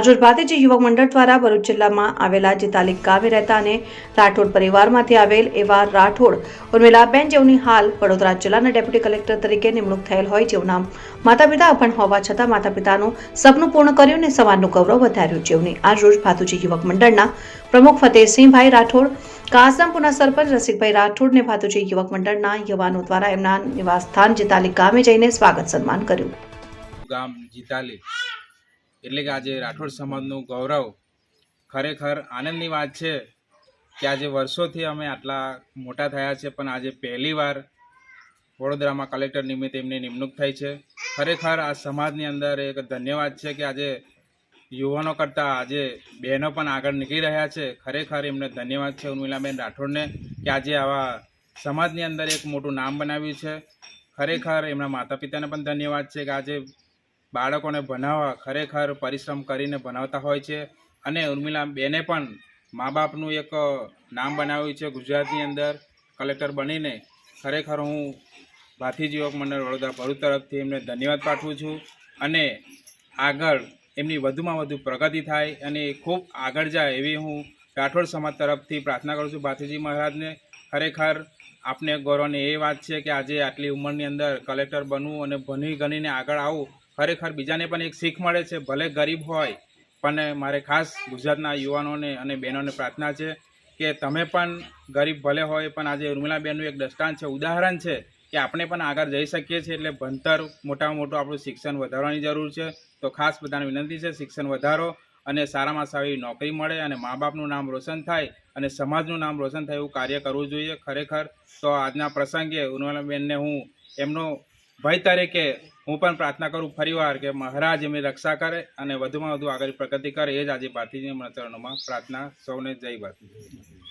આજરોજ ભાતીજી યુવક મંડળ દ્વારા ભરૂચ જિલ્લામાં આવેલા જીતાલી ગામે રહેતા અને રાઠોડ પરિવારમાંથી આવેલ એવા રાઠોડ ઉર્મિલાબેન જેઓની હાલ વડોદરા જિલ્લાના ડેપ્યુટી કલેક્ટર તરીકે નિમણૂક થયેલ હોય, જેઓના માતા પિતા અભણ હોવા છતાં માતા પિતાનું સપનું પૂર્ણ કર્યું અને સમાજનું ગૌરવ વધાર્યું. જેઓની આજરોજ ભાતીજી યુવક મંડળના પ્રમુખ ફતેહસિંહભાઈ રાઠોડ, કાસમપુરના સરપંચ રસિકભાઈ રાઠોડ ને ભાતીજી યુવક મંડળના યુવાનો દ્વારા એમના નિવાસસ્થાન જીતાલી ગામે જઈને સ્વાગત સન્માન કર્યું. ગામ જીતાલી એટલે કે આજે રાઠોડ સમાજનું ગૌરવ. ખરેખર આનંદની વાત છે કે આજે વર્ષોથી અમે આટલા મોટા થયા છે, પણ આજે પહેલીવાર વડોદરામાં કલેક્ટર નિમિત્તે એમની નિમણૂક થઈ છે. ખરેખર આ સમાજની અંદર એક ધન્યવાદ છે કે આજે યુવાનો કરતાં આજે બહેનો પણ આગળ નીકળી રહ્યા છે. ખરેખર એમને ધન્યવાદ છે ઉર્મિલાબેન રાઠોડને કે આજે આવા સમાજની અંદર એક મોટું નામ બનાવ્યું છે. ખરેખર એમના માતા પિતાને પણ ધન્યવાદ છે કે આજે બાળકોને ભણાવવા ખરેખર પરિશ્રમ કરીને ભણાવતા હોય છે. અને ઉર્મિલાબેને પણ મા બાપનું એક નામ બનાવ્યું છે ગુજરાતની અંદર કલેક્ટર બનીને. ખરેખર હું ભાતીજી યુવક મંડળ વડોદરા ભરૂચ તરફથી એમને ધન્યવાદ પાઠવું છું અને આગળ એમની વધુમાં વધુ પ્રગતિ થાય અને ખૂબ આગળ જાય એવી હું રાઠોડ સમાજ તરફથી પ્રાર્થના કરું છું ભાતીજી મહારાજને. ખરેખર આપને ગૌરવની એ વાત છે કે આજે આટલી ઉંમરની અંદર કલેક્ટર બનવું અને ભણી ગણીને આગળ આવવું, ખરેખર બીજાને પણ એક શીખ મળે છે. ભલે ગરીબ હોય પણ મારે ખાસ ગુજરાતના યુવાનોને અને બહેનોને પ્રાર્થના છે કે તમે પણ ગરીબ ભલે હોય પણ આજે ઉર્મિલાબેનનું એક દ્રષ્ટાંત છે, ઉદાહરણ છે કે આપણે પણ આગળ જઈ શકીએ છીએ. એટલે ભણતર મોટામાં મોટું આપણું શિક્ષણ વધારવાની જરૂર છે. તો ખાસ બધાને વિનંતી છે શિક્ષણ વધારો અને સારામાં સારી નોકરી મળે અને મા બાપનું નામ રોશન થાય અને સમાજનું નામ રોશન થાય એવું કાર્ય કરવું જોઈએ. ખરેખર તો આજના પ્રસંગે ઉર્મિલાબેનને હું એમનો ભાઈ તરીકે હું પણ પ્રાર્થના કરું ફરીવાર કે મહારાજ એમની રક્ષા કરે અને વધુમાં વધુ આગળ પ્રગતિ કરે. એ જ આજે ભાતીજી મંડળમાં પ્રાર્થના. સૌને જય ભાતીજી.